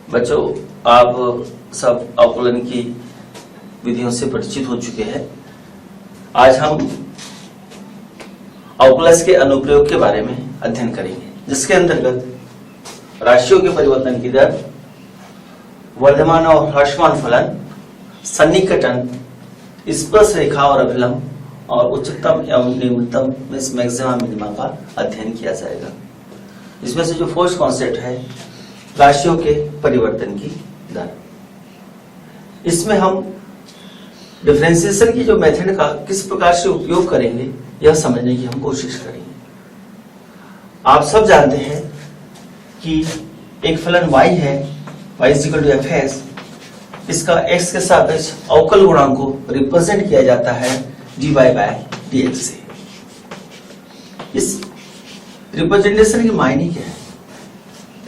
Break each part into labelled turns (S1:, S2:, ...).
S1: बच्चों, आप सब अवकलन की विधियों से परिचित हो चुके हैं। आज हम अवकलज के अनुप्रयोग के बारे में अध्ययन करेंगे, जिसके अंतर्गत राशियों के परिवर्तन की दर, वर्धमान और ह्रासमान फलन, सन्निकटन, स्पर्श रेखा और अभिलंब और उच्चतम एवं निम्नतम मैक्सिमा मिनिमा का अध्ययन किया जाएगा। इसमें से जो फर्स्ट कॉन्सेप्ट है राशियों के परिवर्तन की दर, इसमें हम डिफरेंशिएशन की जो मेथड का किस प्रकार से उपयोग करेंगे यह समझने की हम कोशिश करेंगे। आप सब जानते हैं कि एक फलन y है, y = fs, इसका x के सापेक्ष अवकल गुणांक को रिप्रेजेंट किया जाता है dy/dx से। इस रिप्रेजेंटेशन की मायने क्या है?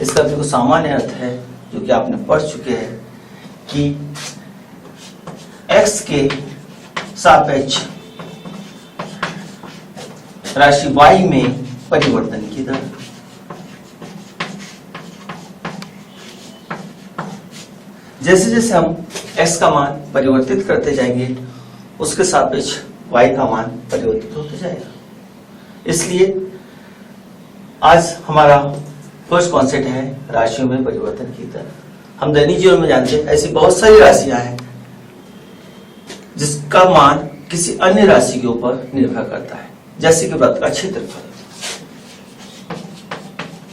S1: इसका भी कुछ सामान्य अर्थ है जो कि आपने पढ़ चुके हैं कि x के सापेक्ष राशि y में परिवर्तन की दर। जैसे जैसे हम x का मान परिवर्तित करते जाएंगे, उसके सापेक्ष y का मान परिवर्तित होते जाएगा। इसलिए आज हमारा फर्स्ट कॉन्सेप्ट है राशियों में परिवर्तन की दर। हम दैनिक जीवन में जानते हैं ऐसी बहुत सारी राशियां हैं जिसका मान किसी अन्य राशि के ऊपर निर्भर करता है, जैसे कि वृत्त का क्षेत्रफल।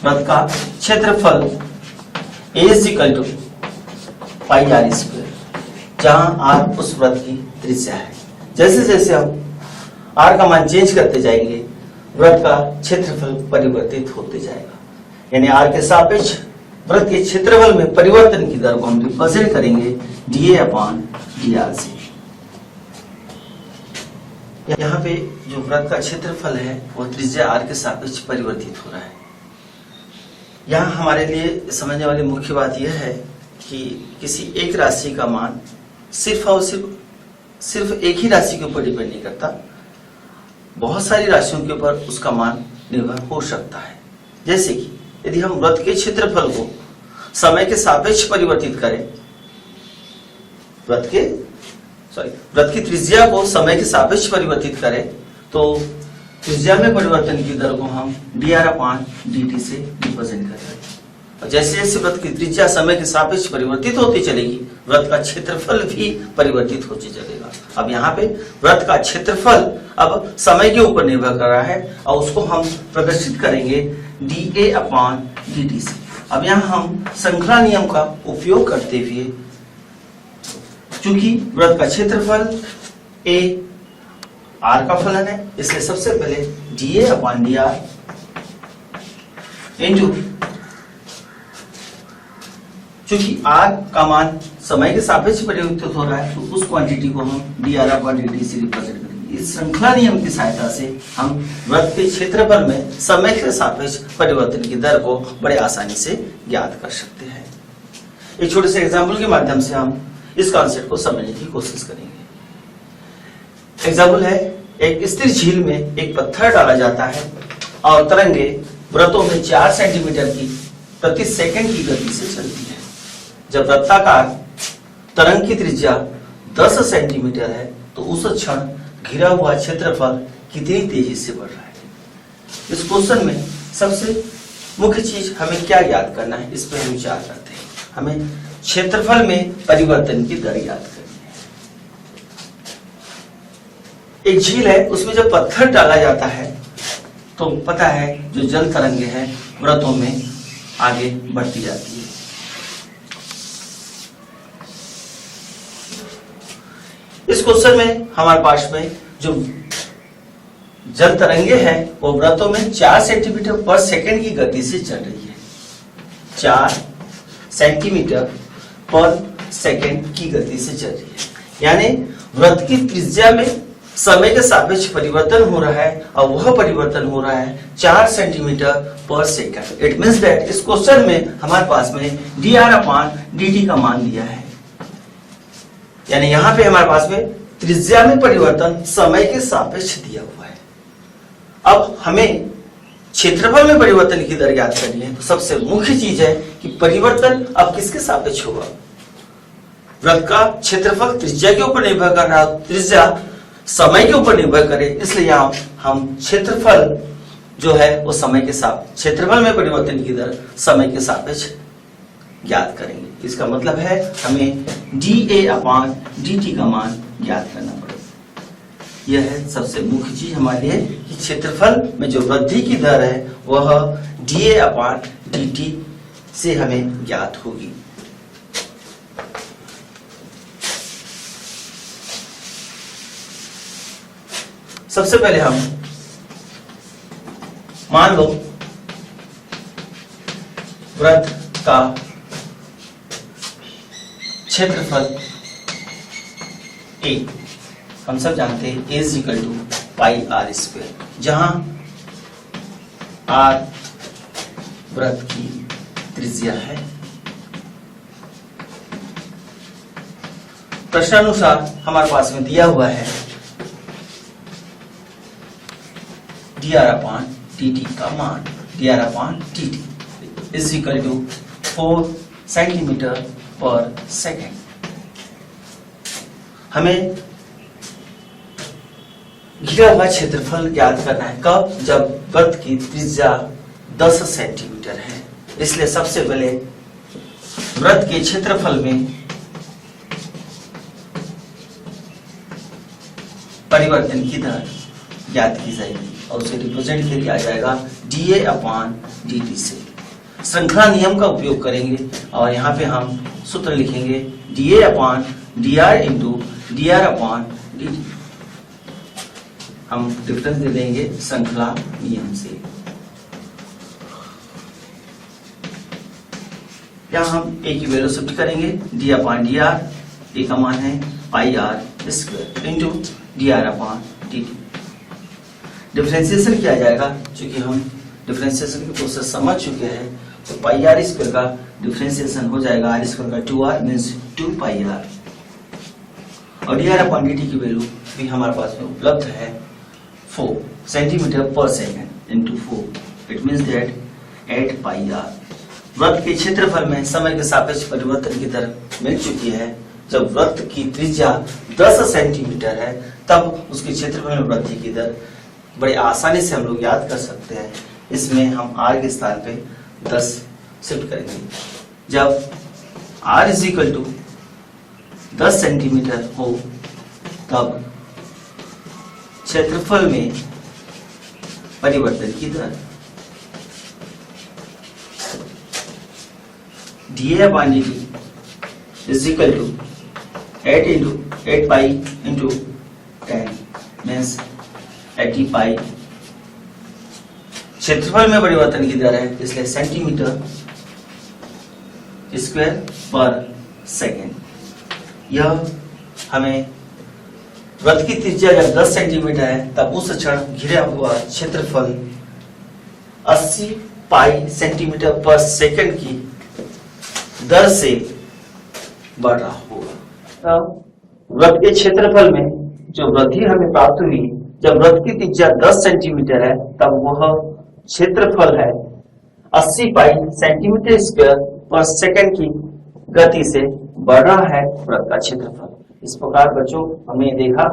S1: वृत्त का क्षेत्रफल A πr², जहां r उस वृत्त की त्रिज्या है। जैसे जैसे हम r का मान चेंज करते जाएंगे, वृत्त का क्षेत्रफल परिवर्तित होते जाएगा। यानी r के सापेक्ष वृत्त के क्षेत्रफल में परिवर्तन की दर को हम रिप्रेजेंट करेंगे dA/dr से। यहाँ पे जो वृत्त का क्षेत्रफल है वह त्रिज्या r के सापेक्ष परिवर्तित हो रहा है। यहाँ हमारे लिए समझने वाली मुख्य बात यह है कि किसी एक राशि का मान सिर्फ और सिर्फ एक ही राशि के ऊपर डिपेंड नहीं करता, बहुत सारी राशियों के ऊपर उसका मान निर्भर हो सकता है। जैसे कि यदि हम वृत्त के क्षेत्रफल को समय के सापेक्ष परिवर्तित करें, वृत्त की त्रिज्या को समय के सापेक्ष परिवर्तित करें, तो त्रिज्या में परिवर्तन की दर को हम dr/dt से रिप्रेजेंट करेंगे। और जैसे जैसे वृत्त की त्रिज्या समय के सापेक्ष परिवर्तित होती चलेगी, वृत्त का क्षेत्रफल भी परिवर्तित होते चलेगा। अब यहाँ पे वृत्त का क्षेत्रफल अब समय के ऊपर निर्भर कर रहा है और उसको हम प्रदर्शित करेंगे dA/dt से। अब यहाँ हम श्रृंखला नियम का उपयोग करते हुए, चूंकि वृत्त का क्षेत्रफल A r का फलन है, इसलिए सबसे पहले dA/dr इंटू, चूंकि r का मान समय के सापेक्ष परिवर्तित हो रहा है, तो उस क्वांटिटी को हम dr/dt से रिप्रेजेंट करेंगे। इस श्रृंखला नियम की सहायता से हम वृत्त के क्षेत्रफल में समय के सापेक्ष परिवर्तन की दर को बड़े आसानी से ज्ञात कर सकते हैं। एक छोटे से एग्जाम्पल के माध्यम से हम इस कॉन्सेप्ट को समझने की कोशिश करेंगे। एग्जाम्पल है, एक स्थिर झील में एक पत्थर डाला जाता है और तरंगे वृत्तों में 4 सेंटीमीटर की प्रति सेकंड की गति से चलती है। जब वृत्ताकार तरंग की त्रिज्या 10 सेंटीमीटर है, तो उस क्षण घिरा हुआ क्षेत्रफल कितनी तेजी से बढ़ रहा है। इस क्वेश्चन में सबसे मुख्य चीज हमें क्या याद करना है, इस पर हम विचार करते हैं। हमें क्षेत्रफल में परिवर्तन की दर याद करनी है। एक झील है, उसमें जब पत्थर डाला जाता है तो पता है जो जल तरंगे हैं वृत्तों में आगे बढ़ती जाती है। इस क्वेश्चन में हमारे पास में जो जल तरंगे हैं वो वृत्तों में 4 सेंटीमीटर पर सेकंड की गति से चल रही है। 4 सेंटीमीटर पर सेकंड की गति से चल रही है। यानी वृत्त की त्रिज्या में समय के सापेक्ष परिवर्तन हो रहा है और वह परिवर्तन हो रहा है 4 सेंटीमीटर पर सेकंड। इट मींस दैट इस क्वेश्चन में हमारे पास में dr/dt का मान दिया है। यानी यहाँ पे हमारे पास में त्रिज्या में परिवर्तन समय के सापेक्ष दिया हुआ है। अब हमें क्षेत्रफल में परिवर्तन की दर ज्ञात करनी है तो सबसे मुख्य चीज है कि परिवर्तन अब किसके सापेक्ष होगा। वृत्त का क्षेत्रफल त्रिज्या के ऊपर निर्भर कर रहा, त्रिज्या समय के ऊपर निर्भर करे, इसलिए यहाँ हम क्षेत्रफल जो है वो समय के साथ, क्षेत्रफल में परिवर्तन की दर समय के सापेक्ष ज्ञात करेंगे। इसका मतलब है हमें dA/dt का मान ज्ञात करना पड़ेगा। यह है सबसे मुख्य चीज हमारे लिए कि क्षेत्रफल में जो वृद्धि की दर है वह dA/dt से हमें ज्ञात होगी। सबसे पहले हम मान लो वृत्त का क्षेत्रफल A, हम सब जानते हैं A = πr², जहां r वृत्त की त्रिज्या है। प्रश्नानुसार हमारे पास में दिया हुआ है dr/dt का मान, dr/dt = 4 cm/s। हमें घिरा हुआ क्षेत्रफल ज्ञात करना है। कब? जब वृत्त की त्रिज्या 10 सेंटीमीटर है। इसलिए सबसे पहले वृत्त के क्षेत्रफल में परिवर्तन की दर ज्ञात की जाएगी और उसे रिप्रेजेंट किया जाएगा dA/dt से। श्रृंखला नियम का उपयोग करेंगे और यहाँ पे हम सूत्र लिखेंगे dA/dr/dt। हम डिफरेंस दे देंगे श्रृंखला नियम से। यहाँ हम A की वैल्यू शिफ्ट करेंगे, d/dr, A का मान है πr² dr/dt। डिफरेंशिएशन किया जाएगा, क्योंकि हम डिफरेंशिएशन की प्रोसेस समझ चुके हैं, तो πr² का डिफरेंशिएशन हो जाएगा r² का 2r मींस 2πr, और dr/dt की वैल्यू भी हमारे पास में उपलब्ध है 4 cm/s into 4, it means that 8πr। वृत्त के क्षेत्रफल में समय के सापेक्ष परिवर्तन की दर मिल चुकी है। जब वृत्त की त्रिज्या 10 सेंटीमीटर है तब उसके क्षेत्रफल में वृद्धि की दर बड़ी आसानी से हम लोग याद कर सकते हैं। इसमें हम r के स्थान पे 10 शिफ्ट करेंगे। जब r = 10 सेंटीमीटर हो तब क्षेत्रफल में परिवर्तन की दर dA/dt = 8 × 8π × 10 मींस 80π। क्षेत्रफल में परिवर्तन की दर है, इसलिए सेंटीमीटर स्क्वायर पर सेकेंड। यह हमें वृत्त की त्रिज्या जब 10 सेंटीमीटर है तब उस क्षण घिरा हुआ क्षेत्रफल 80π सेंटीमीटर/सेकंड की दर से बढ़ रहा होगा। तब वृत्त के क्षेत्रफल में जो वृद्धि हमें प्राप्त हुई, जब वृत्त की त्रिज्या 10 सेंटीमीटर है तब वह क्षेत्रफल है 80π सेंटीमीटर/सेकंड की गति से बढ़ रहा है वृत्त का क्षेत्रफल। इस प्रकार बच्चों हमने देखा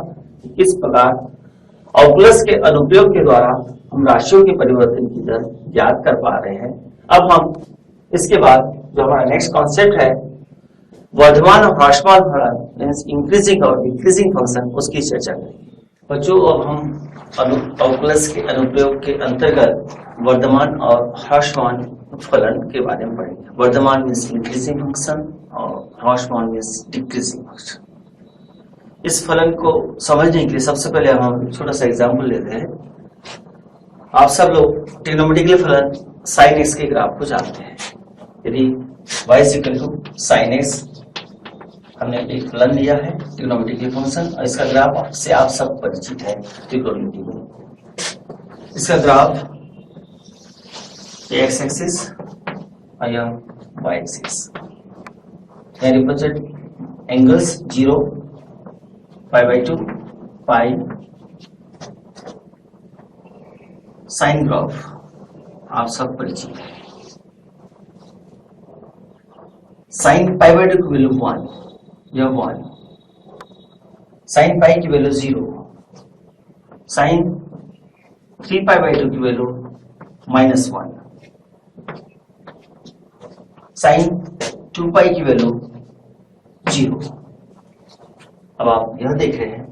S1: कि किस प्रकार अवकलज के अनुप्रयोग के द्वारा हम राशियों के परिवर्तन की दर ज्ञात कर पा रहे हैं। अब हम इसके बाद जो हमारा नेक्स्ट कॉन्सेप्ट है वर्धमान और ह्रासमान फलन मींस इंक्रीजिंग और डिक्रीजिंग फंक्शन, उसकी चर्चा करेंगे। बच्चों अब हम अवकलज के अनुप्रयोग के अंतर्गत वर्धमान और ह्रासमान फलन के बारे में पढ़ेंगे। वर्धमान मींस इंक्रीजिंग फंक्शन और ह्रासमान मींस डिक्रीजिंग फंक्शन। इस फलन को समझने के लिए सबसे पहले हम छोटा सा एग्जाम्पल लेते हैं। आप सब लोग ट्रिग्नोमेट्रिकल फलन sin x के ग्राफ को जानते हैं। यदि y = sin x, हमने एक फलन लिया है ट्रिग्नोमेट्रिकल फंक्शन, और इसका ग्राफ से आप सब परिचित है ट्रिग्नोमेट्री में। इसका ग्राफ x एक्सिस और यह y axis represent angles 0, π/2, π, sine graph आप सब परिचित है। साइन पाई बाई 2 की वैल्यू 1, यह 1, साइन पाई की वैल्यू 0, साइन 3 पाई बाई 2 की वैल्यू -1, साइन 2 पाई की वैल्यू 0। अब आप यह देख रहे हैं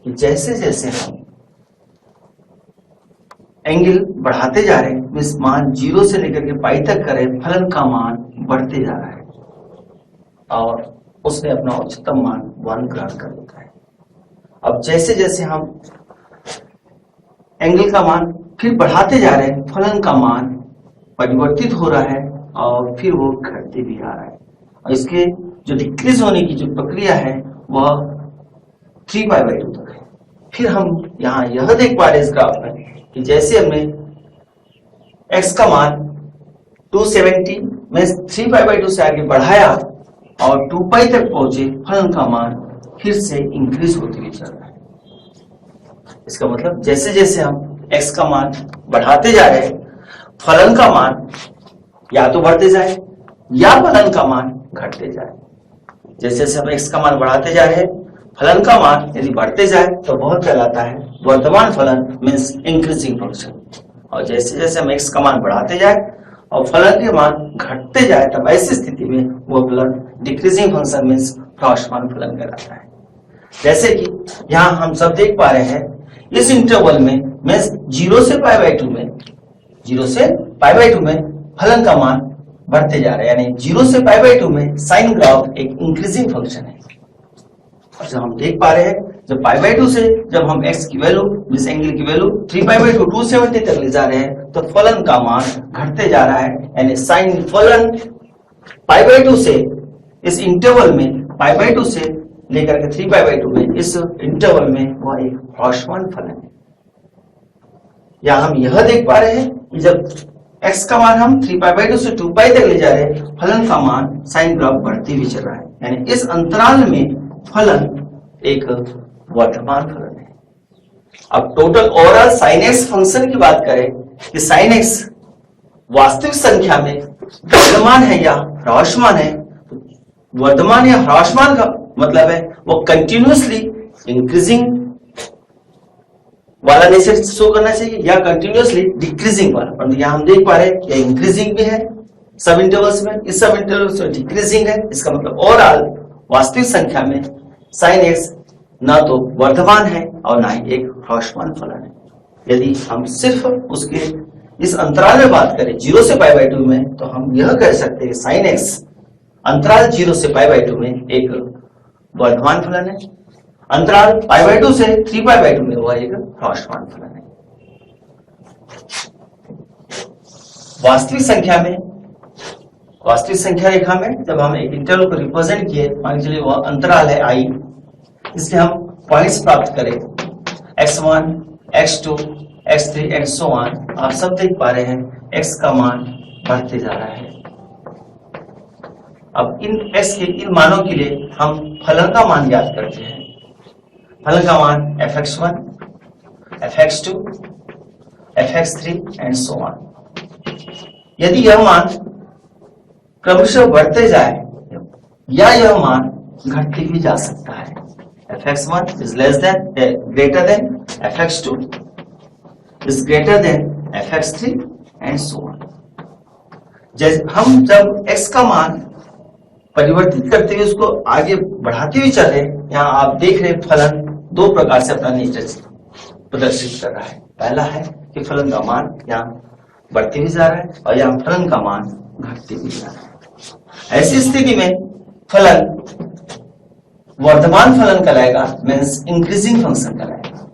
S1: कि जैसे जैसे हम एंगल बढ़ाते जा रहे हैं, मीन्स मान 0 से लेकर के पाई तक करें, फलन का मान बढ़ते जा रहा है और उसने अपना उच्चतम मान 1 ग्रहण कर लेता है। अब जैसे जैसे हम एंगल का मान फिर बढ़ाते जा रहे हैं, फलन का मान परिवर्तित हो रहा है और फिर वो घटते भी आ रहा है और इसके जो डिक्रीज होने की जो प्रक्रिया है वह 3 पाई बाई 2 तक है। फिर हम यहाँ यह देख पा रहे हैं इस ग्राफ में कि जैसे हमने x का मान 270 में 3 पाई बाई 2 से आगे बढ़ाया और 2 पाई तक पहुंचे, फलन का मान फिर से इंक्रीज होते हुए चल रहा है। इसका मतलब जैसे जैसे हम x का मान बढ़ाते जा रहे हैं, फलन का मान या तो बढ़ते जाए या फलन का मान घटते जाए। जैसे जैसे हम x का मान बढ़ाते जा रहे हैं, फलन का मान यदि बढ़ते जाए तो वह कहलाता है वर्तमान फलन, मीन्स इंक्रीजिंग फंक्शन। और जैसे जैसे हम x का मान बढ़ाते जाए और फलन के मान घटते जाए, तब ऐसी स्थिति में वह फलन डिक्रीजिंग फंक्शन, मीन्स ह्रासमान फलन कहलाता है। जैसे कि यहाँ हम सब देख पा रहे हैं, इस इंटरवल में मीन्स 0 से पाई बाई 2 में, 0 से पाई बाई 2 में फलन का मान बढ़ते जा रहा है, यानी 0 से पाई बाई 2 में साइन ग्राफ एक इंक्रीजिंग फंक्शन है। और जब हम देख पा रहे हैं, जब पाई बाई 2 से जब हम x की वैल्यू, इस एंगल की वैल्यू 3 पाई बाई 2 270 तक ले जा रहे हैं, तो फलन का मान घटते जा रहा है, यानी साइन फलन पाई बाई 2 से इस इंटरवल में पाई बाई 2 से लेकर के 3 पाई बाई 2 में, इस इंटरवल में वह एक ह्रासमान फलन है। या हम यह देख पा रहे हैं कि जब x का मान हम 3 पाई बाई 2 से 2 पाई तक ले जा रहे हैं, फलन का मान साइन ग्राफ बढ़ते हुए चल रहा है, यानी इस अंतराल में फलन एक वर्तमान फलन है। अब total overall sine x function की बात करें कि साइन एक्स वास्तविक संख्या में वर्तमान है या ह्रासमान है, तो वर्तमान या ह्रासमान का मतलब है वो कंटिन्यूअसली इंक्रीजिंग वाला नेचर शो करना चाहिए या कंटिन्यूअसली डिक्रीजिंग वाला। परंतु यहाँ हम देख पा रहे हैं कि इंक्रीजिंग भी है सब इंटरवल्स में, इस सब इंटरवल्स में डिक्रीजिंग है। इसका मतलब ओवरऑल वास्तविक संख्या में साइन एक्स ना तो वर्तमान है और ना ही एक ह्रासमान फलन है। यदि हम सिर्फ उसके इस अंतराल में बात करें 0 से पाई बाई 2 में, तो हम यह कह सकते हैं साइन एक्स अंतराल 0 से पाई बाई 2 में एक वर्तमान फलन है, अंतराल पाई बाई 2 से 3 पाई बाई 2 में वह एक ह्रासमान फलन है। वास्तविक संख्या रेखा में जब हम एक इंटरवल को रिप्रेजेंट किए, मान के चलिए वह अंतराल है i, इसलिए हम पॉइंट्स प्राप्त करें x1, x2, x3 and so on. आप सब देख पा रहे हैं x का मान बढ़ते जा रहा है। अब इन x के इन मानों के लिए हम फलन का मान ज्ञात करते हैं। फलन का मान fx1, fx2, fx3 and so on. यदि यह मान क्रमशः बढ़ते जाए या यह मान घटते भी जा सकता है, fx1 is less than greater than fx2 is greater than fx3 and so on। जैसे हम जब x का मान परिवर्तित करते हुए उसको आगे बढ़ाते हुए चल रहे, यहाँ आप देख रहे फलन दो प्रकार से अपना नेचर प्रदर्शित कर रहा है। पहला है कि फलन का मान यहाँ बढ़ते भी जा रहा है और यहाँ फलन का मान घटते भी जा रहा है। ऐसी स्थिति में फलन वर्तमान फलन कहलाएगा, मीन्स इंक्रीजिंग फंक्शन कहलाएगा,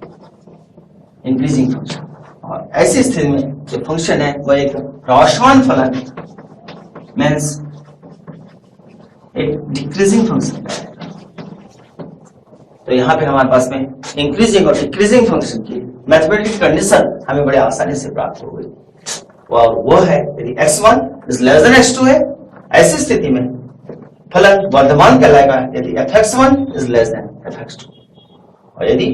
S1: इंक्रीजिंग फंक्शन। और ऐसी स्थिति में जो फंक्शन है वह एक ह्रासमान फलन, मीन्स एक डिक्रीजिंग फंक्शन कहलाएगा। तो यहाँ पे हमारे पास में इंक्रीजिंग और डिक्रीजिंग फंक्शन की मैथमेटिकल कंडीशन हमें बड़े आसानी से प्राप्त हो गई। वह है यदि x1 is less than x2 है, ऐसी स्थिति में फलन वर्तमान कहलाएगा यदि fx1 is less than fx2, और यदि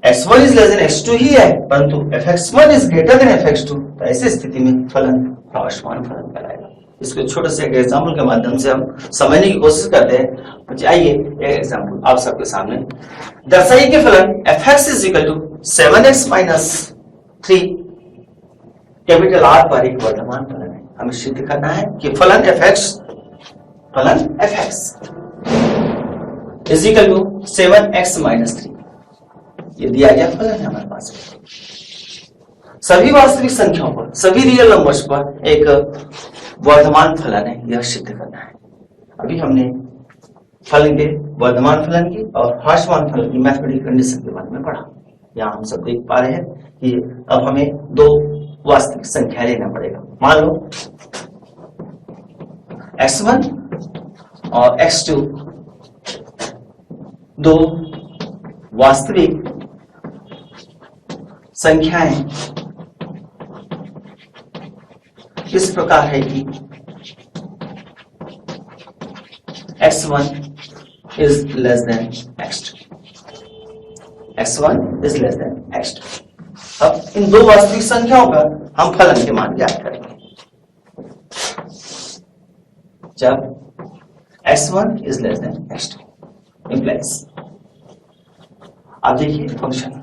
S1: x1 is less than x2 ही है, परंतु fx1 is greater than fx2, तो ऐसी स्थिति में फलन ह्रासमान फलन कहलाएगा। इसको छोटे से एक एग्जाम्पल के माध्यम से हम समझने की कोशिश करते हैं। आइए एक एग्जाम्पल आप सबके सामने दर्शाइए कि फलन fx is equal to 7x minus 3 capital R पर एक वर्तमान फलन है। हमें सिद्ध करना है कि फलन fx is equal to 7x minus 3, ये दिया गया फलन है हमारे पास। सभी वास्तविक संख्याओं पर, सभी रियल नंबर्स पर एक वर्तमान फलन है, यह सिद्ध करना है। अभी हमने फलन के वर्तमान फलन की और ह्रासमान फलन की मैथमेटिकल कंडीशन के बारे में पढ़ा। यहाँ हम सब देख पा रहे हैं कि अब हमें दो वास्तविक संख्या लेना पड़ेगा। मान लो x1 और x2 दो वास्तविक संख्याएं इस प्रकार है कि x1 is less than x2, x1 is less than x2। अब इन दो वास्तविक संख्याओं का हम फलन के मान ज्ञात करेंगे। जब x1 is less than x2 implies, आप देखिए फंक्शन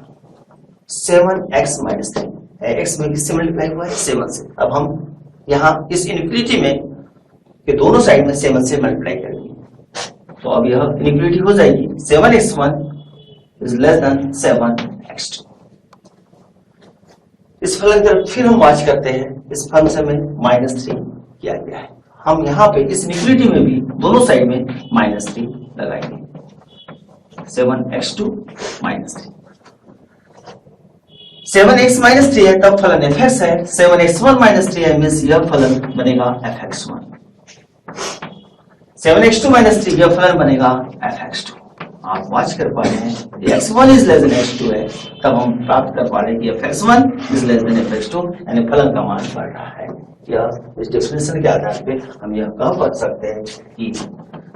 S1: 7x माइनस 3, x में किससे मल्टीप्लाई हुआ है? 7 से। अब हम यहाँ इस इनफिनिटी में के दोनों साइड में 7 से मल्टीप्लाई करेंगे, तो अब यह इनफिनिटी हो जाएगी। 7x1 is less than 7x2। इस फलन की तरफ फिर हम वाच करते हैं, इस फंक्शन में -3 किया गया है। हम यहाँ पे इस इनफिनिटी में भी दोनों साइड में -3 लगाएंगे। 7x2 -3, 7x माइनस 3 है, तब फलन fx है। 7x1 माइनस 3 है, मीन्स यह फलन बनेगा fx1। 7x2 माइनस 3 यह फलन बनेगा fx2। आप वाच कर पा रहे हैं x1 is less than x2 है, तब हम प्राप्त कर पा रहे हैं कि fx1 is less than fx2, यानी फलन का मान बढ़ रहा है। यह इस डेफिनेशन के आधार पे हम यह कह सकते हैं कि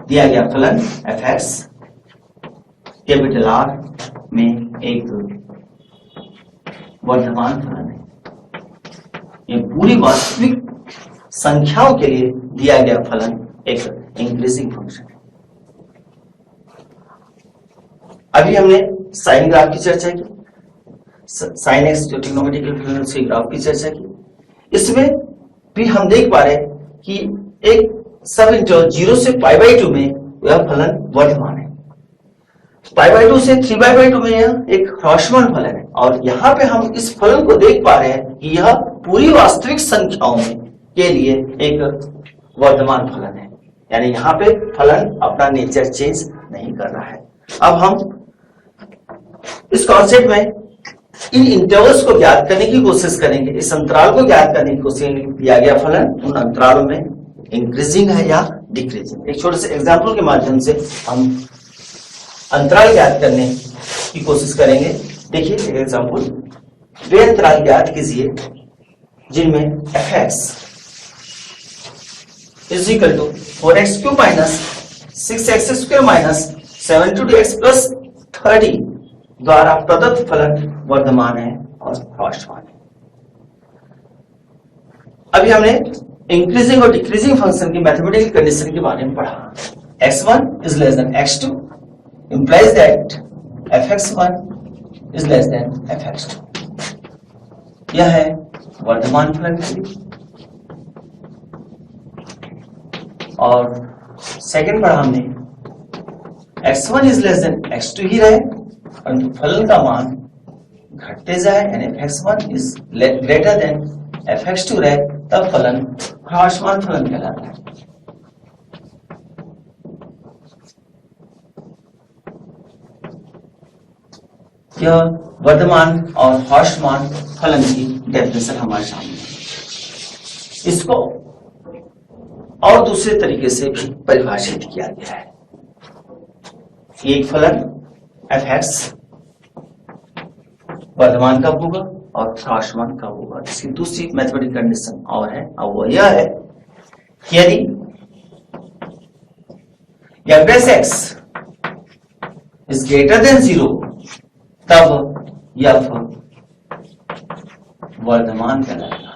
S1: दिया गया फलन fx कैपिटल R में एक वर्तमान फलन है। ये पूरी वास्तविक संख्याओं के लिए दिया गया फलन एक इंक्रीजिंग फंक्शन है। अभी हमने साइन ग्राफ की चर्चा की, साइन एक्स जो ट्रिग्नोमेट्रिकल फलन उसके ग्राफ की चर्चा की। इसमें भी हम देख पा रहे हैं कि एक सब इंटरवल 0 से π/2 में यह फलन वर्तमान है, π/2 से 3/2 में यह एक ह्रासमान फलन है, और यहाँ पे हम इस फलन को देख पा रहे हैं कि यह पूरी वास्तविक संख्याओं में के लिए एक वर्तमान फलन है, यानी यहाँ पे फलन अपना नेचर चेंज नहीं कर रहा है। अब हम इस कॉन्सेप्ट में इन इंटरवल्स को ज्ञात करने की कोशिश करेंगे, इस अंतराल को ज्ञात करने की कोशिश करेंगे। दिया गया फलन उन अंतरालों में इंक्रीजिंग है या डिक्रीजिंग। एक छोटे से एग्जाम्पल के माध्यम से हम अंतराल ज्ञात करने की कोशिश करेंगे। देखिए एक एग्जाम्पल, वे अंतराल ज्ञात कीजिए जिनमें fx is equal to 4x³ minus 6x² minus 7x plus 30 द्वारा प्रदत्त फलन वर्तमान है और ह्रासमान है। अभी हमने इंक्रीजिंग और डिक्रीजिंग फंक्शन की मैथमेटिकल कंडीशन के बारे में पढ़ा। x1 is less than x2 implies that fx1 is less than fx2। यह है वर्तमान फलन के लिए। और सेकंड पढ़ा हमने x1 is less than x2 ही रहे, परंतु फलन का मान घटते जाए, यानी fx1 is greater than fx2 रहे, तब फलन ह्रासमान फलन कहलाता है। यह वर्तमान और ह्रासमान फलन की डेफिनेशन हमारे सामने है। इसको और दूसरे तरीके से भी परिभाषित किया गया है। एक फलन fx वर्तमान कब होगा और ह्रासमान कब होगा, इसकी दूसरी मैथमेटिकल कंडीशन और है, और वो यह है कि यदि f(x) is greater than 0, तब एफ वर्धमान कहलाएगा।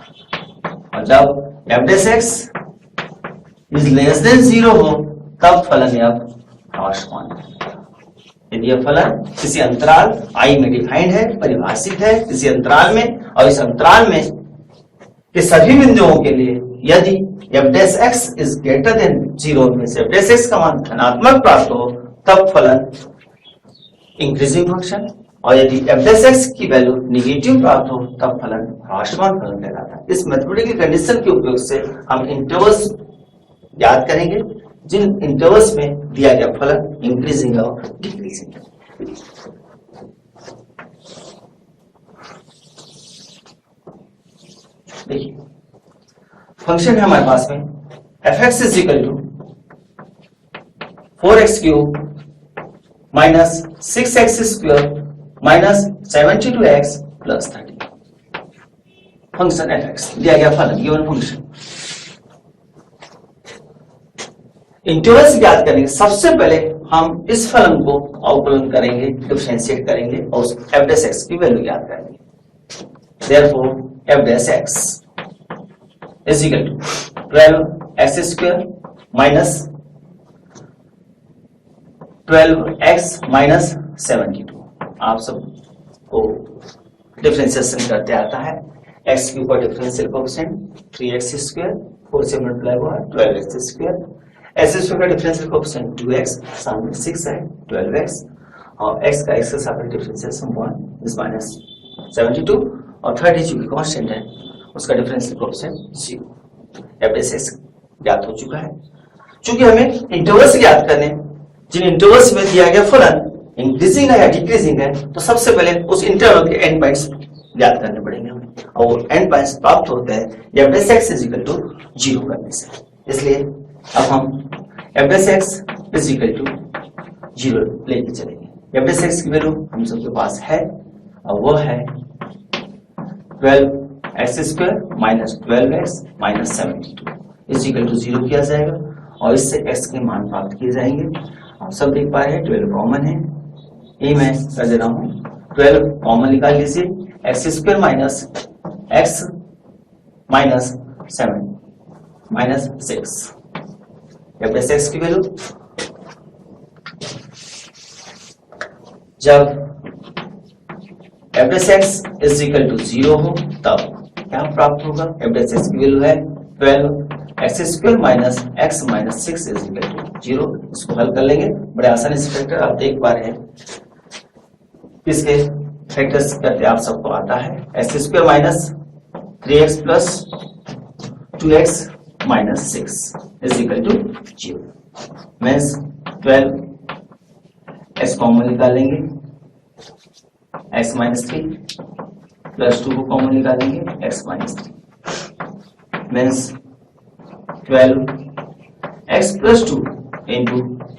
S1: और जब f dash x is less than 0 हो तब फलन एफ ह्रासमान कहलाएगा। यदि यह फलन किसी अंतराल आई में डिफाइंड है, परिभाषित है किसी अंतराल में, और इस अंतराल में के सभी बिंदुओं के लिए यदि F dash x is greater than 0 में से एफ डैश एक्स का मान धनात्मक प्राप्त हो तब फलन इंक्रीजिंग फंक्शन, और यदि एफ डैश एक्स की वैल्यू निगेटिव प्राप्त हो तब फलन ह्रासमान फलन कहलाता है। इस मैथमेटिकल कंडीशन के उपयोग से हम इंटरवल्स याद करेंगे जिन इंटरवल्स में दिया गया फलन इंक्रीजिंग और डिक्रीजिंग। देखिए फंक्शन है हमारे पास में F X is equal to 4x cube minus 6x square minus 72x plus 30। Function F X दिया गया फलन गिवन फंक्शन। इंटरवल्स ज्ञात करेंगे। सबसे पहले हम इस फलन को अवकलन करेंगे, डिफरेंशिएट करेंगे और उस एफ डैश एक्स की वैल्यू ज्ञात करेंगे। Therefore F dash x is equal to 12x square minus 12x minus 72। आप सब को डिफरेंशिएशन करते आता है। x के ऊपर डिफरेंशियल कोएफिशिएंट 3x स्क्वायर, 4 से मल्टीप्लाई हुआ 12x स्क्वायर, x स्क्वायर का डिफरेंशियल कोएफिशिएंट 2x, सामने 6 है 12x, और x का x के साथ डिफरेंशिएशन 1 इज माइनस 72, और 30 जो कि कांस्टेंट है उसका differential coefficient 0। F dash x ज्ञात हो चुका है। चूंकि हमें इंटरवल्स ज्ञात करने, जिन इंटरवल्स में दिया गया फलन इंक्रीजिंग है या डिक्रीजिंग है, तो सबसे पहले उस इंटरवल के एंड पॉइंट्स ज्ञात करने पड़ेंगे हमें, और वो एंड पॉइंट्स प्राप्त होते हैं F dash x is equal to 0 करने से। इसलिए अब हम F dash x is equal to 0 लेके चलेंगे। एफ डैश एक्स की वैल्यू हम सबके पास है और वो है 12x square minus 12x minus 72 is equal to 0 किया जाएगा, और इससे x के मान प्राप्त किए जाएंगे। आप सब देख पा रहे हैं 12 कॉमन है, ये मैं कर दे रहा हूं 12 कॉमन निकाल लीजिए, x square minus x minus 7 minus 6। F dash x की वैल्यू जब f dash x is equal to 0 हो तब क्या प्राप्त होगा। एफ डैश एक्स की वैल्यू है 12x square minus x minus 6 is equal to 0। इसको हल कर लेंगे बड़े आसानी से। फैक्टर आप देख पा रहे हैं, इसके फैक्टर्स करते आप सबको आता है। x square minus 3x plus 2x minus 6 is equal to 0 means 12x common निकालेंगे, x माइनस 3 प्लस 2 को कॉमन निकालेंगे, x minus 3 means 12x plus 2 into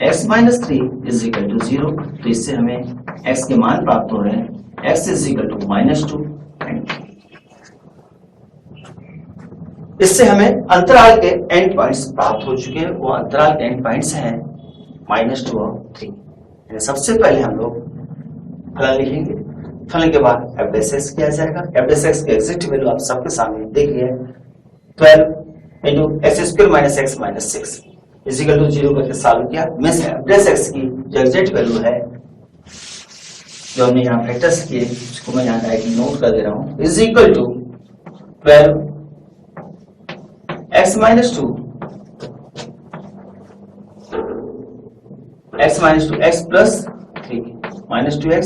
S1: x minus 3 is equal to 0। तो इससे हमें x के मान प्राप्त हो रहे हैं, x is equal to minus 2 and 3। इससे हमें अंतराल के एंड पॉइंट्स प्राप्त हो चुके हैं। वो अंतराल के एंड पॉइंट्स हैं -2 और 3। सबसे पहले हम लोग फलन लिखेंगे, फलन के बाद एफ डैश एक्स किया जाएगा। एफ डैश एक्स की एग्जैक्ट वैल्यू आप सबके सामने देखिए 12 into x square minus x minus 6 is equal to 0 करके सॉल्व किया। मैं एफ डैश एक्स की जो एग्जैक्ट वैल्यू है जो हमने यहाँ फैक्टर्स किए उसको मैं यहाँ डायरेक्टली नोट कर दे रहा हूँ, is equal to 12 x minus 2 x plus 3 minus 2x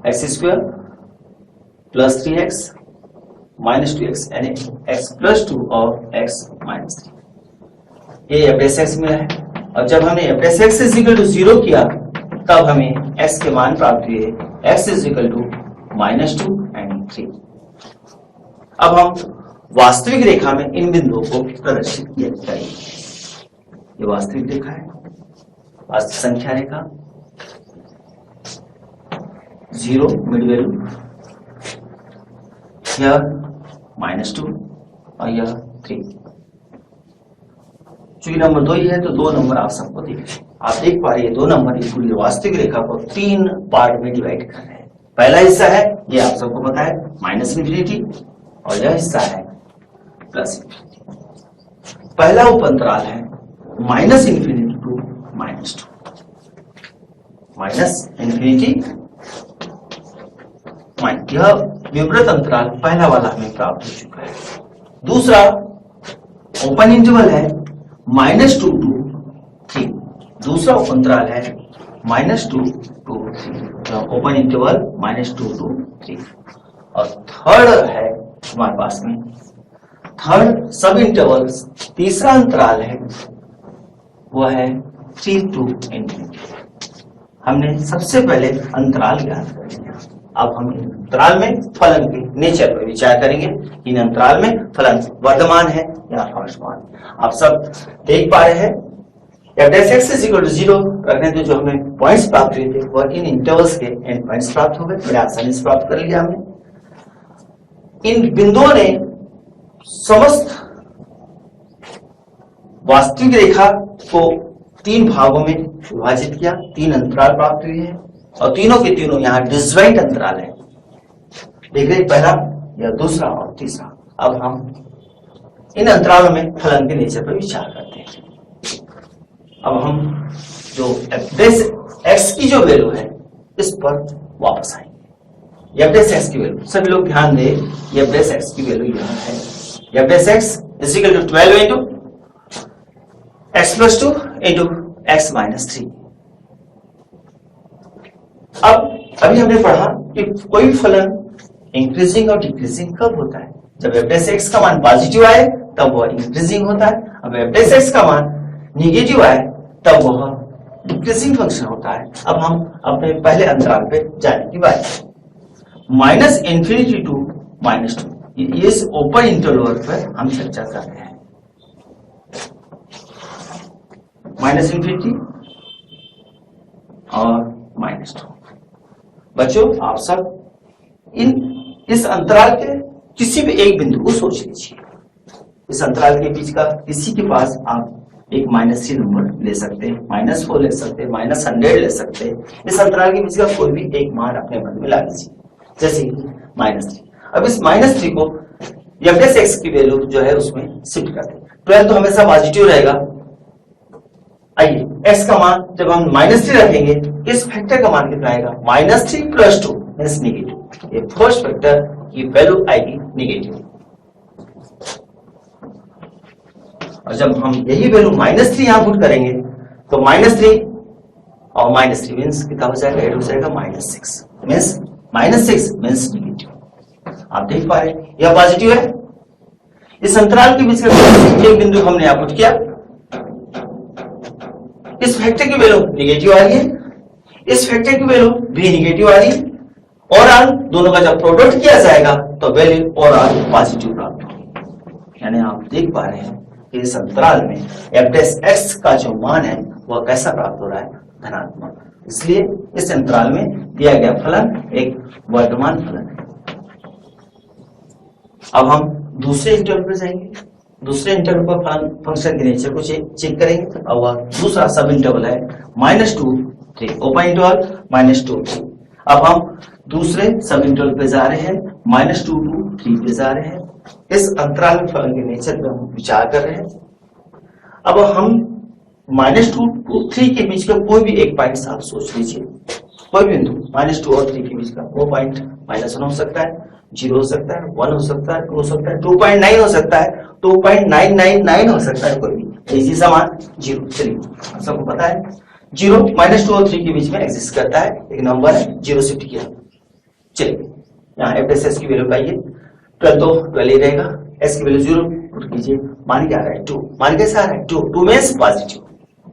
S1: x square plus 3x minus 2x यानी x प्लस 2 और x माइनस 3। ये एफ डैश एक्स मिला है। और जब हमने f dash x is equal to 0 किया तब हमें x के मान प्राप्त हुए, x is equal to -2 and 3। अब हम वास्तविक रेखा में इन बिंदुओं को प्रदर्शित करेंगे। ये वास्तविक रेखा है, वास्तविक संख्या रेखा 0 मिड वैल्यू, यह -2 और यह 3। चूंकि नंबर 2 ही है तो 2 नंबर आप सबको दिख रहे हैं। आप देख पा रहे हैं 2 नंबर इस पूरी वास्तविक रेखा को 3 पार्ट में डिवाइड कर रहे हैं। पहला हिस्सा है ये आप सबको पता है माइनस इन्फिनिटी और यह हिस्सा है प्लस इन्फिनिटी। पहला उप अंतराल है minus infinity to minus 2, minus infinity यह विवृत अंतराल पहला वाला हमें प्राप्त हो चुका है। दूसरा ओपन इंटरवल है -2 टू 3, दूसरा उप अंतराल है -2 टू 3, ओपन इंटरवल -2 टू 3। और थर्ड है हमारे पास में थर्ड सब इंटरवल, तीसरा अंतराल है वह है 3 टू इंफिनिटी। हमने सबसे पहले अंतराल ज्ञात कर लिया। अब हम अंतराल में फलन के नेचर पर विचार करेंगे। इन अंतराल में फलन वर्धमान है या ह्रासमान। आप सब देख पा रहे हैं f(x)=0 रखने तो जो हमें पॉइंट्स प्राप्त हुए थे वह इन इंटरवल्स के एंड पॉइंट्स प्राप्त हो गए, बड़े आसानी से प्राप्त कर लिया हमने। इन बिंदुओं ने समस्त वास्तविक रेखा को 3 भागों में विभाजित किया, 3 अंतराल प्राप्त हुए हैं और तीनों के तीनों यहाँ डिसजॉइंट अंतराल है। देख रहे पहला या दूसरा और तीसरा। अब हम इन अंतरालों में फलन के नेचर पर विचार करते हैं। अब हम जो f(x) की जो वैल्यू है इस पर वापस आएंगे। f(x) की वैल्यू सभी लोग ध्यान दें, f(x) की वैल्यू यह है f(x) = 12 into x + 2 into x - 3। अब अभी हमने पढ़ा कि कोई भी फलन इंक्रीजिंग और डिक्रीजिंग कब होता है। जब f(x) का मान पॉजिटिव आए तब वह इंक्रीजिंग होता है, अब f(x) का मान निगेटिव आए तब वह डिक्रीजिंग फंक्शन होता है। अब हम अपने पहले अंतराल पे जाने की बात -∞ टू -2, इस ओपन इंटरवल पर हम चर्चा कर रहे हैं। -∞ और -2। बच्चों आप सब इस अंतराल के किसी भी एक बिंदु को सोच लीजिए। इस अंतराल के बीच का किसी के पास आप एक -3 नंबर ले सकते हैं, -4 ले सकते हैं, -100 ले सकते हैं। इस अंतराल के बीच का कोई भी एक मान अपने मन में ला लीजिए, जैसे -3। अब इस -3 को f(x) की वैल्यू जो है उसमें शिफ्ट कर दें। 12 तो हमेशा पॉजिटिव रहेगा। आइए x का मान जब हम -3 रखेंगे इस फैक्टर का मान कितना आएगा, -3 + 2 मींस नेगेटिव। ये फर्स्ट फैक्टर की वैल्यू आएगी नेगेटिव। और जब हम यही वैल्यू -3 यहां पुट करेंगे तो -3 और -3 मींस कितना हो जाएगा, ऐड हो जाएगा -6 मींस -6 मींस नेगेटिव। आप देख पा रहे हैं यह पॉजिटिव है। इस अंतराल के बीच का एक बिंदु हमने यहां पुट किया, इस फैक्टर की वैल्यू नेगेटिव आ रही है, इस फैक्टर की वैल्यू भी नेगेटिव आ रही है। ओवरऑल दोनों का जब प्रोडक्ट किया जाएगा तो वैल्यू ओवरऑल पॉजिटिव प्राप्त होगी। यानी आप देख पा रहे हैं कि इस अंतराल में f(x) का जो मान है वह कैसा प्राप्त हो रहा है, धनात्मक। इसलिए इस अंतराल में दिया गया फलन एक वर्धमान फलन है। अब हम दूसरे इंटरवल पर जाएंगे। दूसरे इंटरवल पर फंक्शन के नेचर को चेक करेंगे और वह दूसरा सब इंटरवल है -2 3, ओपन इंटरवल -2 3। अब हम दूसरे सब इंटरवल पे जा रहे हैं, -2 टू 3 पे जा रहे हैं। इस अंतराल में फलन के नेचर पे हम विचार कर रहे हैं। अब हम -2 टू 3 के बीच का कोई भी एक पॉइंट आप सोच लीजिए, कोई भी बिंदु -2 और 3 के बीच का वो पॉइंट -1 हो सकता है, 0 हो सकता है, 1 हो सकता है, 2 हो सकता है, 2.9 हो सकता है, 2.999 हो सकता है, कोई भी इसी समान 0। चलिए सबको पता है 0 -2 और 3 के बीच में एग्जिस्ट करता है, एक नंबर है 0 शिफ्ट किया। चलिए यहाँ f(x) की वैल्यू पाइए, 12 तो 12 ही रहेगा, s की वैल्यू 0 पुट कीजिए, मान क्या आ रहा है 2, मान कैसे आ रहा है 2 means positive,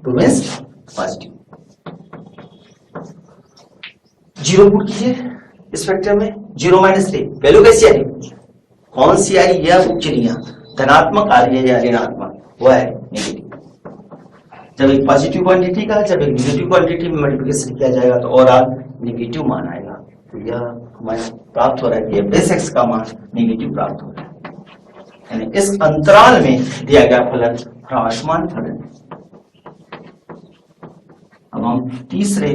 S1: 2 means positive. 0 put कीजिए इस फैक्टर में, 0 - 3 वैल्यू कैसी आ रही, कौन सी आ रही है, पूछनिया धनात्मक आ रही है या ऋणात्मक, वो है नेगेटिव। जब एक पॉजिटिव क्वांटिटी का जब एक नेगेटिव क्वांटिटी में मल्टीप्लिकेशन किया जाएगा तो ओवरऑल नेगेटिव मान आएगा। तो यह हमें प्राप्त हो रहा है कि f(x) का मान नेगेटिव प्राप्त हो रहा है। यानी इस अंतराल में दिया गया फलन ह्रासमान फलन है। अब हम तीसरे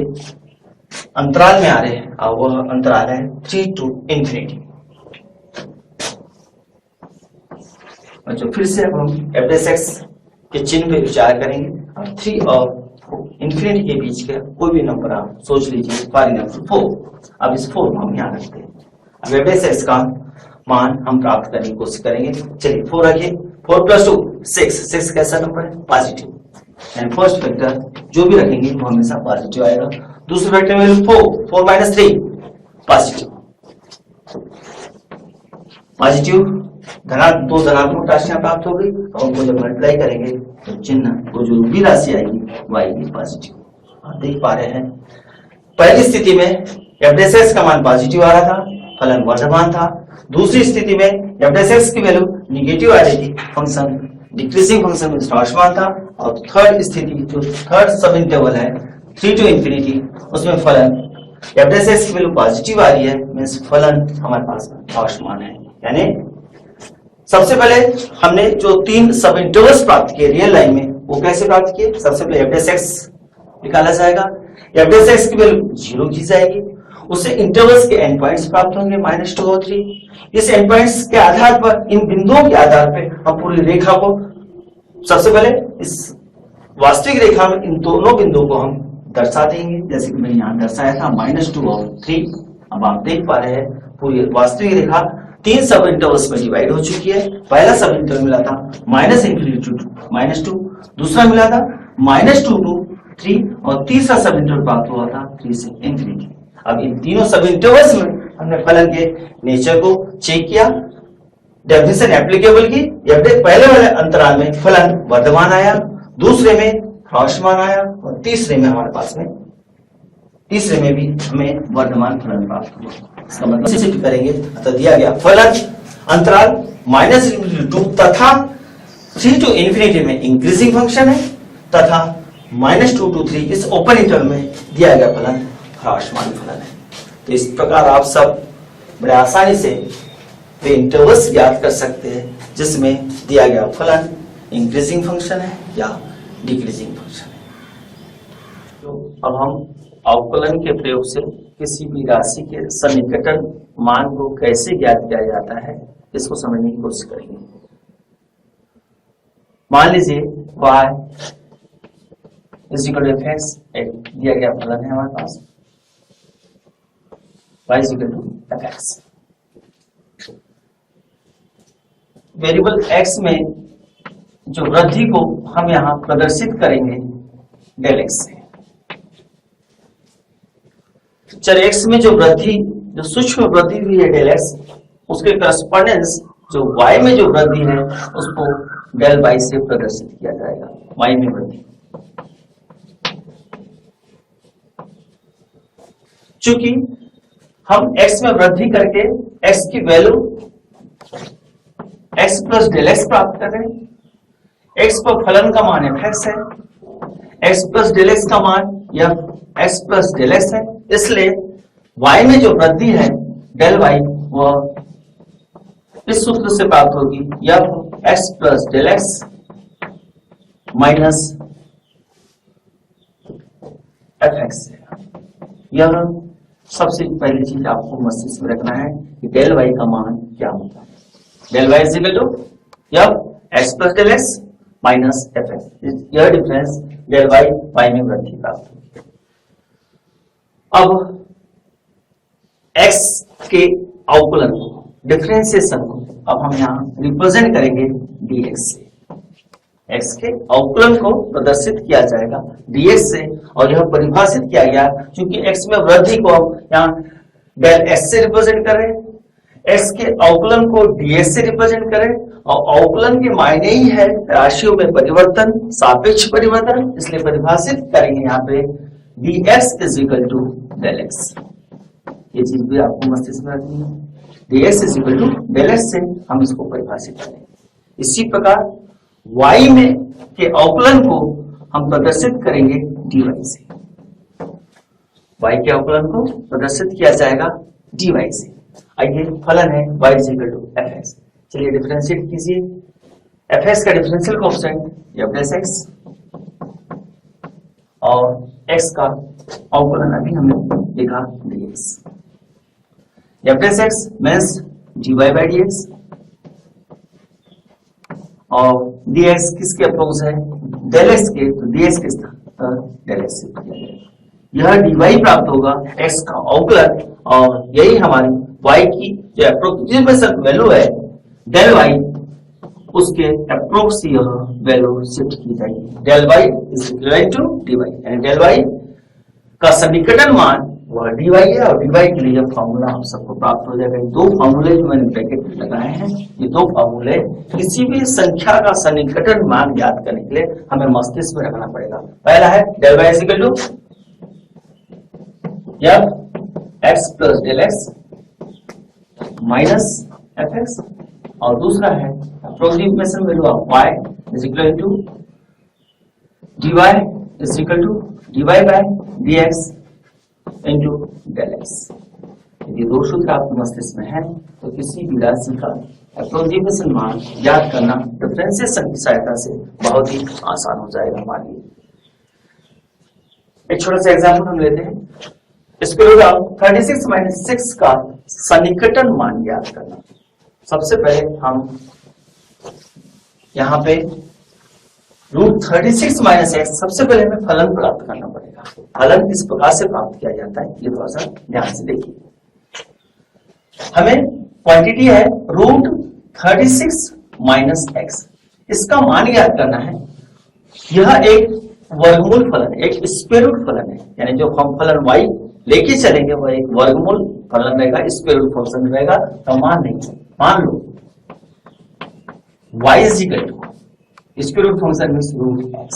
S1: अंतराल में आ रहे हैं और वह अंतराल है 3 to infinity। जो फिर से अब हम f(x) के चिन्ह पे विचार करेंगे और 3 और इंफिनिटी के बीच का कोई भी नंबर आप सोच लीजिए, फॉर एग्जाम्पल 4। अब इस 4 को हम यहाँ रखते हैं। अब f(x) का मान हम प्राप्त करने की कोशिश करेंगे। चलिए 4 रखिए, 4 + 2 6। 6 कैसा नंबर है? पॉजिटिव। एंड फर्स्ट फैक्टर जो भी रखेंगे वो हमेशा पॉजिटिव आएगा। दूसरे फैक्टर में 4 - 3 पॉजिटिव। पॉजिटिव दो धनात्मक राशियां प्राप्त हो गई और उनको जब मल्टीप्लाई करेंगे तो चिन्ह वो जो भी राशि आएगी वो आएगी पॉजिटिव। आप देख पा रहे हैं पहली स्थिति में f(x) का मान पॉजिटिव आ रहा था, फलन वर्धमान था। दूसरी स्थिति में f(x) की वैल्यू निगेटिव आ रही थी, फंक्शन डिक्रीजिंग फंक्शन में ह्रासमान था। और थर्ड स्थिति जो थर्ड सब इंटरवल है 3 to infinity, उसमें फलन f(x) की वैल्यू पॉजिटिव आ रही है, मींस फलन हमारे पास ह्रासमान है। यानी सबसे पहले हमने जो 3 सब इंटरवल्स प्राप्त किए रियल लाइन में, वो कैसे प्राप्त किए? सबसे पहले f(x) निकाला जाएगा, f(x) की वैल्यू 0 की जाएगी, उससे इंटरवल्स के एंड पॉइंट्स प्राप्त होंगे -2 और 3। इस एंड पॉइंट्स के आधार पर, इन बिंदुओं के आधार पर हम पूरी रेखा को सबसे पहले इस वास्तविक रेखा में इन दोनों बिंदुओं को हम दर्शा देंगे, जैसे कि मैंने यहां दर्शाया था -2 और 3। अब आप देख पा रहे हैं पूरी वास्तविक रेखा 3 सब इंटरवल्स में डिवाइड हो चुकी है। पहला सब इंटरवल मिला था -∞ to -2, दूसरा मिला था -2 to 3 और तीसरा सब इंटरवल प्राप्त हुआ था 3 से ∞। अब इन तीनों सब इंटरवल्स में हमने फलन के नेचर को चेक किया, डेफिनेशन एप्लीकेबल की। पहले वाले अंतराल में फलन वर्धमान आया, दूसरे में ह्रासमान आया और तीसरे में हमारे पास में तीसरे में भी हमें वर्धमान फलन प्राप्त हुआ। इसका मतलब सिद्ध करेंगे तो दिया गया फलन अंतराल -∞ तथा 3 to infinity में इंक्रीजिंग फंक्शन है तथा -2 to 3 इस ओपन इंटरवल में दिया गया फलन ह्रासमान फलन है। तो इस प्रकार आप सब बड़े आसानी से वे इंटरवल्स ज्ञात कर सकते हैं जिसमें दिया गया फलन इंक्रीजिंग फंक्शन है या डिक्रीजिंग फंक्शन है। तो अब हम अवकलन के प्रयोग से किसी भी राशि के सन्निकटन मान को कैसे ज्ञात किया जाता है इसको समझने की कोशिश करेंगे। मान लीजिए y = f(x) एक दिया गया फलन है हमारे पास, y = f(x). वेरिएबल x में जो वृद्धि को हम यहां प्रदर्शित करेंगे del(x) से। चर x में जो वृद्धि, जो सूक्ष्म वृद्धि हुई है del(x), उसके करस्पॉन्डेंस जो y में जो वृद्धि है उसको del(y) से प्रदर्शित किया जाएगा। y में वृद्धि, चूंकि हम x में वृद्धि करके x की वैल्यू x + del(x) प्राप्त कर रहे हैं। x पर फलन का मान f(x) है, x + del(x) का मान यह x + del(x) है, इसलिए y में जो वृद्धि है del(y) वह इस सूत्र से प्राप्त होगी, यह x + del(x) माइनस f(x) है। यह सबसे पहली चीज आपको मस्तिष्क में रखना है कि del(y) का मान क्या होता है। del(y) यह x + del(x) माइनस f(x), यह डिफरेंस del(y) y में वृद्धि प्राप्त होगी। अब x के अवकलन को, डिफरेंशिएशन को अब हम यहाँ रिप्रेजेंट करेंगे dx से। x के अवकलन को प्रदर्शित किया जाएगा dx से और यह परिभाषित किया गया क्योंकि x में वृद्धि को हम यहाँ del(x) से रिप्रेजेंट कर रहे हैं, x के अवकलन को ds से रिप्रेजेंट करें और अवकलन के मायने ही है राशियों में परिवर्तन, सापेक्ष परिवर्तन, इसलिए परिभाषित करेंगे यहाँ पे dx = del(x). ये चीज भी आपको मस्तिष्क में रखनी है, dx = del(x) से हम इसको परिभाषित करेंगे। इसी प्रकार y में के अवकलन को हम प्रदर्शित करेंगे dy से। y के अवकलन को प्रदर्शित किया जाएगा dy से। आइए फलन है y = f(x). चलिए डिफरेंशिएट कीजिए। f(x) का डिफरेंशियल कोएफिशिएंट f(x) और x का अवकलन अभी हमने लिखा dx। f dash x means dy by dx और dx किसके अप्रोच है, डेल x के, तो dx किसका डेल x से यह dy प्राप्त होगा x का अवकलन और यही हमारी y की जो अप्रोक्सीमेशन वैल्यू है डेल y उसके अप्रोक्स यह वैल्यू शिफ्ट की जाएगी। Del y is equal to dy यानी डेल y का सन्निकटन मान वह dy है और dy के लिए फॉर्मूला आप सबको प्राप्त हो जाएगा। दो फॉर्मूले जो मैंने ब्रैकेट में लगाए हैं ये दो फॉर्मूले किसी भी संख्या का सन्निकटन मान ज्ञात करने के लिए हमें मस्तिष्क में रखना पड़ेगा। पहला है del y is equal to f x plus del x minus f x और दूसरा है approximation value of y is equal to dy is equal to dy by dx into del x। यदि दो सूत्र आपके मस्तिष्क में है तो किसी भी राशि का अप्रोक्सीमेशन मान ज्ञात करना डिफरेंशिएशन की सहायता से बहुत ही आसान हो जाएगा हमारे लिए। एक छोटा सा एग्जांपल हम लेते हैं। स्क्वायर रूट ऑफ 36 माइनस 6 का सन्निकटन मान ज्ञात करना। सबसे पहले हम यहाँ पे रूट 36 माइनस x सबसे पहले हमें फलन प्राप्त करना पड़ेगा। फलन किस प्रकार से प्राप्त किया जाता है ये थोड़ा सा ध्यान से देखिए। हमें क्वांटिटी है रूट 36 माइनस x, इसका मान ज्ञात करना है। यह एक वर्गमूल फलन, एक स्क्वायर रूट फलन है, यानी जो हम फलन y लेके चलेंगे वह एक वर्गमूल फलन रहेगा, स्क्वायर रूट फंक्शन रहेगा। तो मान नहीं, मान लो y is equal to square root function means root x,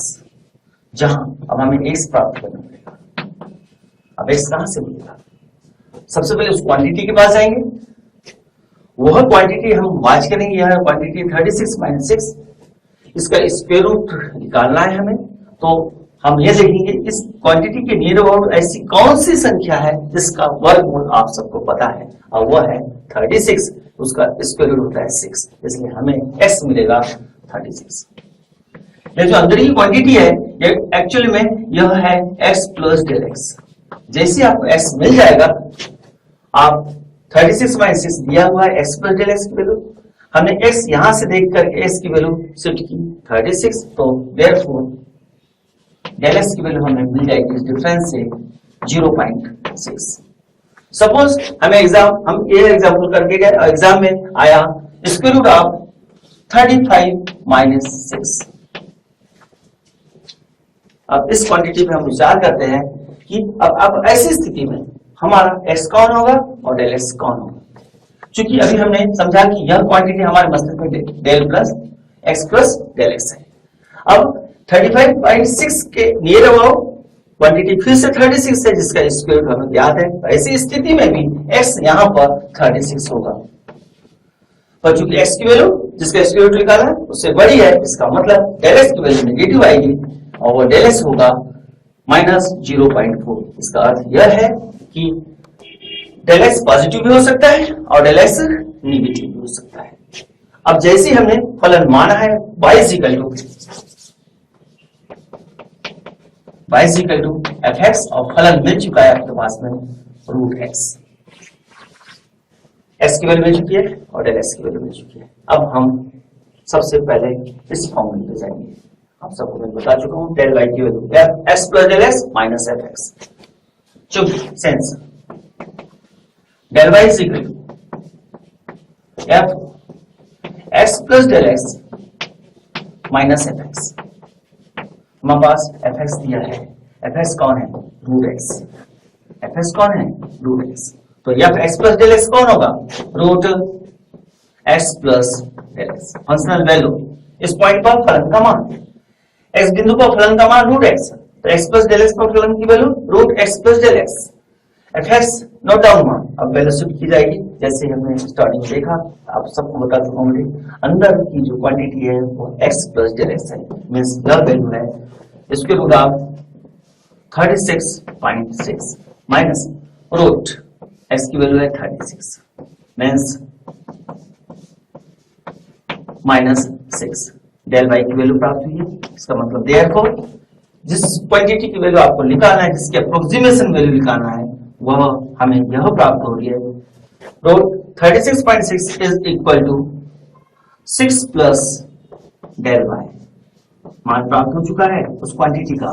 S1: जहां अब हमें x प्राप्त करना पड़ेगा। अब x कहां से मिलेगा? सबसे पहले उस क्वांटिटी के पास जाएंगे, वह क्वांटिटी हम वाच करेंगे। यह क्वांटिटी 36 माइनस 6, इसका स्क्वायर रूट निकालना है हमें। तो हम ये देखेंगे इस क्वांटिटी के नियर अबाउट ऐसी कौन सी संख्या है जिसका वर्गमूल आप सबको पता है और वह है 36, उसका स्क्वायर रूट होता है 6, इसलिए हमें x मिलेगा 36। ये जो अंदर की क्वांटिटी है ये एक्चुअली में यह है x प्लस डेल x। जैसे आपको x मिल जाएगा, आप 36 माइनस 6 दिया हुआ है x प्लस डेल x की वैल्यू, हमने x यहां से देख करके x की वैल्यू शिफ्ट की 36, तो देयरफॉर डेल x की वैल्यू हमें मिल जाएगी इस डिफरेंस से 0.6। सपोज हम ये एग्जांपल करके गए और एग्जाम में आया स्क्वायर रूट ऑफ 35 माइनस 6। अब इस क्वांटिटी पे हम विचार करते हैं कि अब ऐसी स्थिति में हमारा x कौन होगा और डेल x कौन होगा। क्योंकि अभी हमने समझा कि यह क्वांटिटी हमारे मस्तिष्क में del plus x plus del x है। अब 35.6 के नियर अबाउट क्वांटिटी फिर से 36 है जिसका स्क्वायर रूट हमें याद है। ऐसी स्थिति में भी x यहाँ पर 36 होगा, पर चूंकि x की वैल्यू जिसका स्क्वायर रूट निकाला है उससे बड़ी है, इसका मतलब डेल x की वैल्यू नेगेटिव आएगी और वो डेल x होगा माइनस 0.4। इसका अर्थ यह है कि डेल x पॉजिटिव भी हो सकता है और डेल x नेगेटिव भी हो सकता है। अब जैसे हमने फलन माना है y is equal to fx और फलन मिल चुका है आपके पास में रूट x। x की वैल्यू मिल चुकी है और डेल x की वैल्यू मिल चुकी है। अब हम सबसे पहले इस फॉर्मूले पे जाएंगे। आप सबको मैं बता चुका हूं डेल y की value x plus del x minus fx। चूंकि since del y is equal to f x plus del x minus fx। हमारे पास fx दिया है, fx कौन है? Root x। fx कौन है? Root x। तो x प्लस डेल x कौन होगा? Root x plus del x। Functional value इस पॉइंट पर फलन का मान, x बिंदु पर फलन का मान रूट x, तो x प्लस डेल x पर फलन की value root x plus del x। fx note down मान अब वैल्यू शिफ्ट की जाएगी जैसे हमने स्टार्टिंग में देखा। आप सबको बता चुका हूं अंदर की जो क्वांटिटी है वो x प्लस डेल x है, मींस यह वैल्यू है इसके root of 36.6 minus root x की वैल्यू है 36 मींस माइनस 6। डेल y की वैल्यू प्राप्त हुई है, इसका मतलब देयरफॉर जिस क्वांटिटी की वैल्यू आपको निकालना है, जिसकी अप्रोक्सीमेशन वैल्यू निकालना है, वह हमें यह प्राप्त हो रही है। तो 36.6 is equal to 6 plus del y. मान प्राप्त हो चुका है उस क्वांटिटी का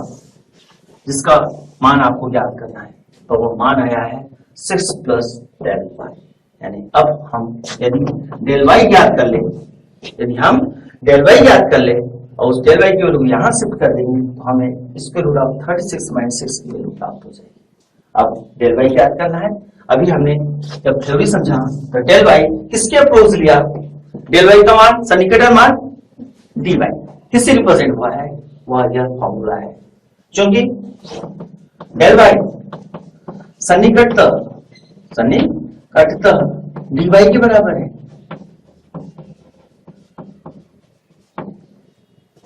S1: जिसका मान आपको ज्ञात करना है, तो वो मान आया है 6 प्लस डेल वाई। यानी अब हम यदि डेल वाई ज्ञात कर ले, यदि हम डेल वाई ज्ञात कर ले और उस डेल वाई की वैल्यू यहां शिफ्ट कर देंगे तो हमें स्क्वायर रूट ऑफ 36 - 6 की वैल्यू प्राप्त हो जाएगी। अब डेल वाई ज्ञात करना है। अभी हमने जब थ्योरी समझा तो डेल वाई किसके अप्रोच लिया, डेल वाई का मान सन्निकटन मान डी वाई किससे रिप्रेजेंट हुआ है, वह यह फॉर्मूला है। क्योंकि डेल वाई सन्निकटतः डी वाई के बराबर है,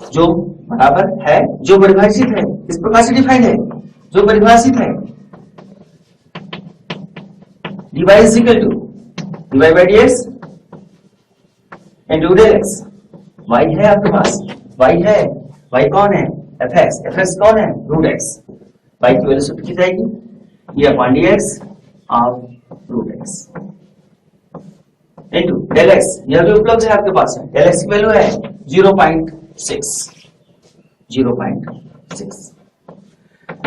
S1: जो बराबर है, जो परिभाषित है, इस प्रकार से डिफाइंड है, जो परिभाषित है dy is equal to dy by dx into del x। y है आपके पास, y है, y कौन है, fx कौन है, रूट x। y की वैल्यू शिफ्ट की जाएगी, ये upon dx of root x into del x, यह भी उपलब्ध है आपके पास है, del x की वैल्यू है 0.6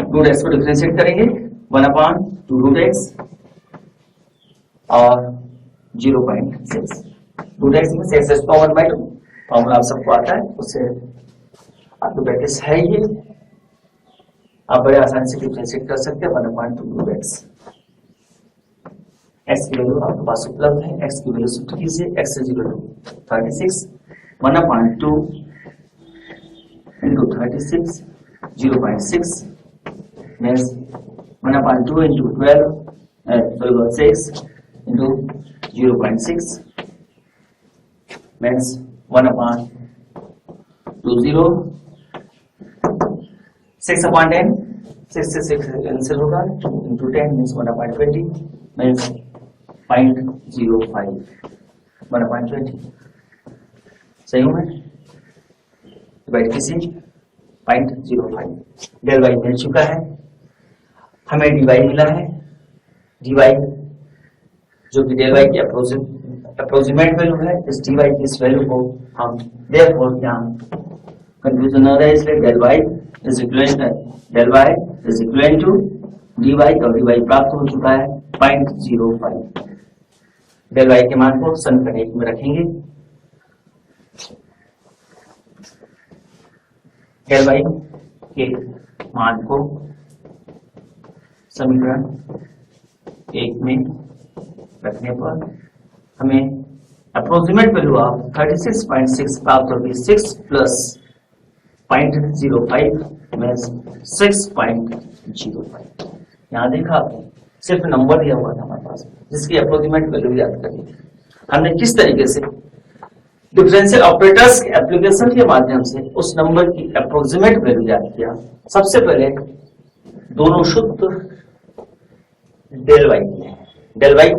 S1: रूट x को डिफरेंशिएट करेंगे 1/2 रूट x और 0.6 रूट x में x पावर 1/2 फॉर्मूला आप सबको आता है, उससे आपको प्रैक्टिस है, ये आप बड़े आसानी से डिफरेंशिएट कर सकते हैं 1/2 रूट x। x की वैल्यू आपके पास उपलब्ध है, x की वैल्यू शिफ्ट कीजिए, x is equal to 36 1/2 into 36 0.6 means 1/2 into 12/6 into 0.6 means 1/20 6/10 6 से 6 कैंसिल होगा into 10 means 1/20 means 0.05 1/20 सही हूं मैं, डिवाइड कीजिए 0.05। डेल वाई मिल चुका है, हमें डी वाई मिला है, डी वाई जो कि डेल वाई की अप्रोक्सीमेट वैल्यू है, इस डी वाई की इस वैल्यू को हम देयरफॉर यहां कंफ्यूजन हो रहा है, इसलिए del y is equal to d y, और डी वाई प्राप्त हो चुका है 0.05। डेल वाई के मान को समीकरण 1 में रखेंगे, डेल वाई के मान को समीकरण 1 में रखने पर हमें अप्रोक्सीमेट वैल्यू ऑफ 36.6 प्राप्त होगी। 6 प्लस 0.05 में 6.05। यहाँ देखा आपने सिर्फ नंबर दिया हुआ था हमारे पास, जिसकी अप्रोक्सीमेट वैल्यू याद करनी थी। हमने किस तरीके से डिफरेंशियल ऑपरेटर्स के एप्लीकेशन के माध्यम से उस नंबर की अप्रोक्सीमेट वैल्यू याद किया। सबसे पहले दोनों शुद्ध डेल वाई की है, डेल वाई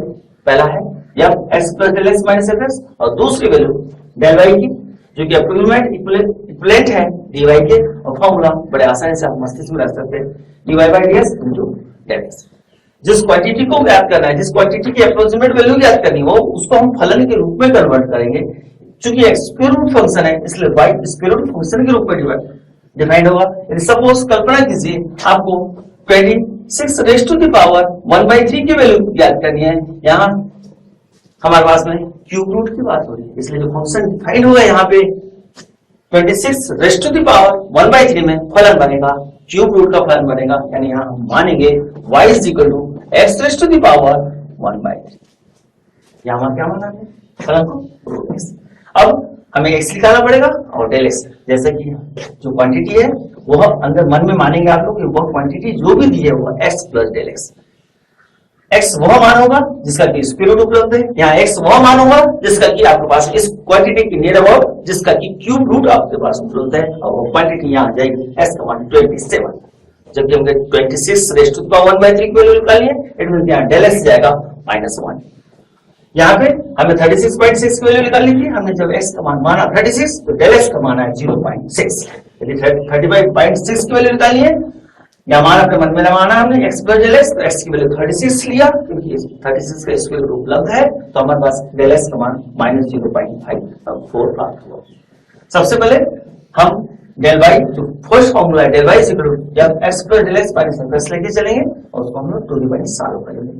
S1: पहला है या x plus del x minus f x, और दूसरी वैल्यू डेल वाई की जो कि अप्रोक्सीमेट इक्विवेलेंट है डी वाई के, और फॉर्मूला बड़े आसानी से आप मस्तिष्क में रख सकते हैं, d y by d x into del x. जिस क्वांटिटी को ज्ञात करना है, जिस क्वांटिटी की अप्रोक्सीमेट वैल्यू ज्ञात करनी है, वो उसको हम फलन के रूप में कन्वर्ट करेंगे। चूंकि x स्क्वायर रूट फंक्शन है, इसलिए y स्क्वायर रूट फंक्शन के रूप में डिफाइंड होगा। यदि सपोज कल्पना कीजिए आपको 26 रेज़ टू द पावर 1/3 की वैल्यू ज्ञात करनी है, यहाँ हमारे पास में क्यूब रूट की बात हो रही है, इसलिए जो फंक्शन डिफाइंड होगा यहाँ पे 26 रेज़ टू द पावर 1/3 में फलन बनेगा, क्यूब रूट का फलन बनेगा, यानी यहाँ हम मानेंगे y is equal to x raise to the power 1/3। यहाँ क्या माना है फलन को, रूट x। अब हमें x निकालना पड़ेगा और डेल x, जैसे कि जो क्वांटिटी है वह अंदर मन में मानेंगे आप लोग कि वह क्वांटिटी जो भी दी है वह x plus del x। x वह मान होगा जिसका कि स्क्वायर रूट उपलब्ध है, यहाँ x वह मान होगा जिसका कि आपके पास इस क्वांटिटी के नियर अबाउट जिसका कि क्यूब रूट आपके पास उपलब्ध है, और वो क्वांटिटी यहाँ आ जाएगी x का मान 27। जबकि हमने 26 रेज़ टू द पावर 1/3 की वैल्यू निकाली है, इट मींस यहाँ डेल x जाएगा -1। यहाँ पे हमें 36.6 की वैल्यू निकालनी थी, हमने जब x का मान माना 36 तो डेल x का मान है 0.6, यदि 35.6 की वैल्यू निकालनी है या मान अपने मन में लगाना हमने x प्लस डेल एक्स, तो x की वैल्यू 36 लिया क्योंकि 36 का स्क्वायर रूट उपलब्ध है, तो हमारे पास डेल एक्स का मान -0.54 प्राप्त हुआ। सबसे पहले हम डेल वाई जो फर्स्ट फॉर्मूला है del y is equal to जब x plus del x minus plus लेके चलेंगे और उसको हम लोग टू दी पावर सॉल्व करेंगे,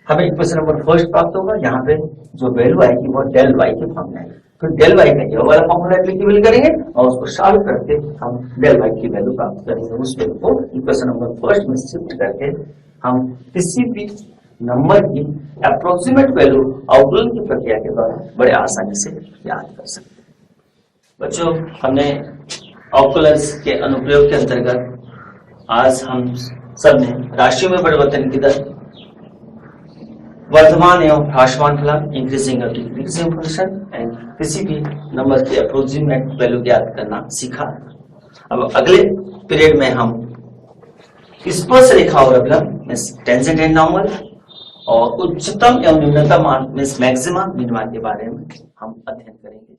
S1: हमें इक्वेशन नंबर फर्स्ट प्राप्त होगा। यहाँ पे जो वैल्यू आएगी वो डेल वाई की फॉर्म में आएगी, तो डेल वाई का ये वाला फॉर्मूला एप्लीकेबल करेंगे और उसको सॉल्व करके हम डेल वाई की वैल्यू प्राप्त करेंगे। उस वैल्यू को इक्वेशन नंबर फर्स्ट में शिफ्ट करके हम किसी भी नंबर की अप्रोक्सीमेट वैल्यू अवकलन की प्रक्रिया के द्वारा बड़े आसानी से याद कर सकते हैं। बच्चों, हमने अवकलन के अनुप्रयोग के अंतर्गत आज हम सब ने राशियों में परिवर्तन की दर, वर्तमान एवं ह्रासमान फलन, इंक्रीजिंग और डिक्रीजिंग फंक्शन एंड किसी भी नंबर की अप्रोक्सीमेट वैल्यू ज्ञात करना सीखा। अब अगले पीरियड में हम स्पर्श रेखा और अवलंब मींस टेंजेंट एंड नॉर्मल और उच्चतम एवं निम्नतम मान मींस मैक्सिमा मिनिमा के बारे में हम अध्ययन करेंगे।